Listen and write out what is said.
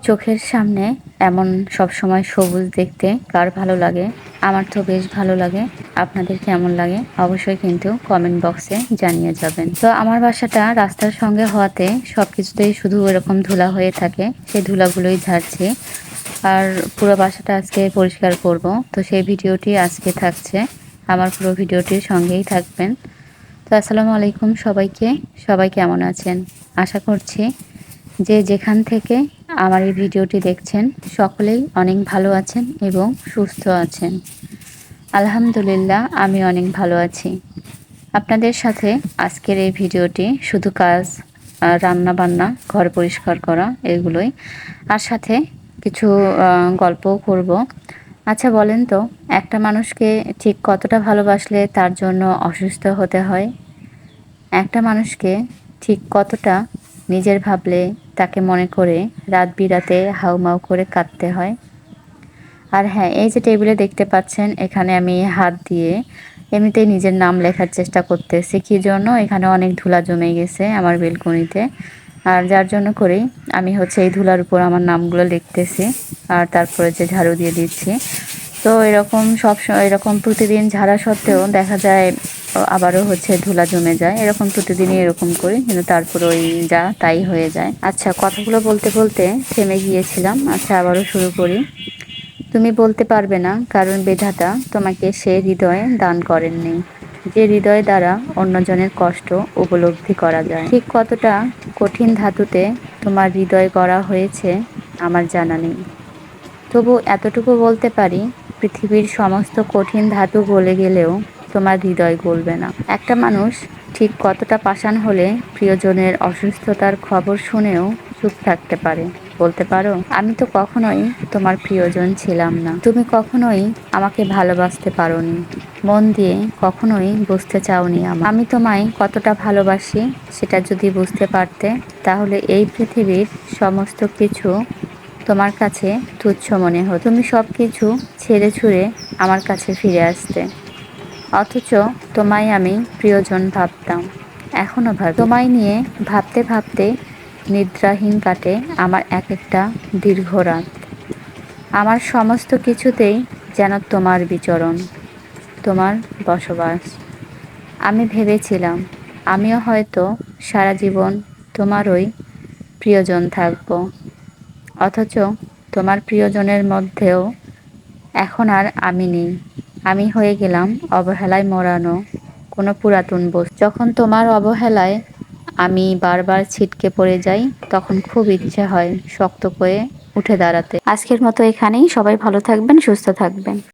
চোখের সামনে এমন সবসময় সবুজ দেখতে কার ভালো লাগে? আমার তো বেশ ভালো লাগে। আপনাদের কেমন লাগে? অবশ্যই কিন্তু কমেন্ট বক্সে জানিয়ে যাবেন। তো আমার বাসাটা রাস্তার সঙ্গে হওয়াতে সবকিছুতেই শুধু এরকম ধুলা হয়ে থাকে। সেই ধুলাগুলোই ঝাড়ছি। আর পুরো বাসাটা আজকে পরিষ্কার করব। তো সেই ভিডিওটি আজকে থাকছে। আমার পুরো ভিডিওটির সঙ্গেই থাকবেন। তো আসসালামু আলাইকুম সবাইকে। সবাই কেমন আছেন? আশা করছি যে যেখান থেকে আমার এই ভিডিওটি দেখছেন সকলেই অনেক ভালো আছেন এবং সুস্থ আছেন। আলহামদুলিল্লাহ আমি অনেক ভালো আছি। আপনাদের সাথে আজকের এই ভিডিওটি শুধু কাজ, রান্না বান্না, ঘর পরিষ্কার করা এগুলোই, আর সাথে কিছু গল্পও করব। আচ্ছা বলেন তো, একটা মানুষকে ঠিক কতটা ভালোবাসলে তার জন্য অসুস্থ হতে হয়? একটা মানুষকে ঠিক কতটা নিজের ভাবলে তাকে মনে করে রাত বিরাতে হাউমাউ করে কাঁদতে হয়? আর হ্যাঁ, এই যে টেবিলে দেখতে পাচ্ছেন, এখানে আমি হাত দিয়ে এমনিতেই নিজের নাম লেখার চেষ্টা করতেছি। কী জন্য? এখানে অনেক ধুলা জমে গেছে আমার বেলকনিতে। আর যার জন্য করেই আমি এই ধুলার উপর আমার নামগুলো লিখতেছি আর তারপরে যে ঝাড়ু দিয়ে দিচ্ছি। তো এরকম এরকম প্রতিদিন ঝাড়া সত্ত্বেও দেখা যায় আবারও ধুলা জমে যায়। এরকম প্রতিদিনই এরকম করি, কিন্তু তারপরে ওই যা তাই হয়ে যায়। আচ্ছা, কথাগুলো বলতে বলতে থেমে গিয়েছিলাম। আচ্ছা, আবারও শুরু করি। তুমি বলতে পারবে না, কারণ বিধাতা তোমাকে সে হৃদয়ে দান করেননি যে হৃদয় দ্বারা অন্যজনের কষ্ট উপলব্ধি করা যায়। ঠিক কতটা কঠিন ধাতুতে তোমার হৃদয় গড়া হয়েছে আমার জানা নেই। তবু এতটুকু বলতে পারি, পৃথিবীর সমস্ত কঠিন ধাতু গলে গেলেও তোমার হৃদয় গলবে না। একটা মানুষ ঠিক কতটা পাষাণ হলে প্রিয়জনের অসুস্থতার খবর শুনেও চুপ থাকতে পারে? বলতে পারো? আমি তো কখনোই তোমার প্রিয়জন ছিলাম না। তুমি কখনোই আমাকে ভালোবাসতে পারোনি, মন দিয়ে কখনোই বুঝতে চাওনি আমি তোমায় কতটা ভালোবাসি। সেটা যদি বুঝতে পারতে, তাহলে এই পৃথিবীর সমস্ত কিছু তোমার কাছে তুচ্ছ মনে হতো। তুমি সব কিছু ছেড়ে ছুড়ে আমার কাছে ফিরে আসতে। অথচ তোমায় আমি প্রিয়জন ভাবতাম, এখনও ভাবি। তোমায় নিয়ে ভাবতে ভাবতে নিদ্রাহীন কাটে আমার এক একটা দীর্ঘ রাত। আমার সমস্ত কিছুতেই যেন তোমার বিচরণ, তোমার বসবাস। আমি ভেবেছিলাম আমিও হয়তো সারা জীবন তোমারই প্রিয়জন থাকব। অথচ তোমার প্রিয়জনের মধ্যেও এখন আর আমি নেই। আমি হয়ে গেলাম অবহেলায় মরানো কোনো পুরাতন বস্তু। যখন তোমার অবহেলায় আমি বারবার ছিটকে পড়ে যাই, তখন খুব ইচ্ছে হয় শক্ত করে উঠে দাঁড়াতে। আজকের মতো এখানেই। সবাই ভালো থাকবেন, সুস্থ থাকবেন।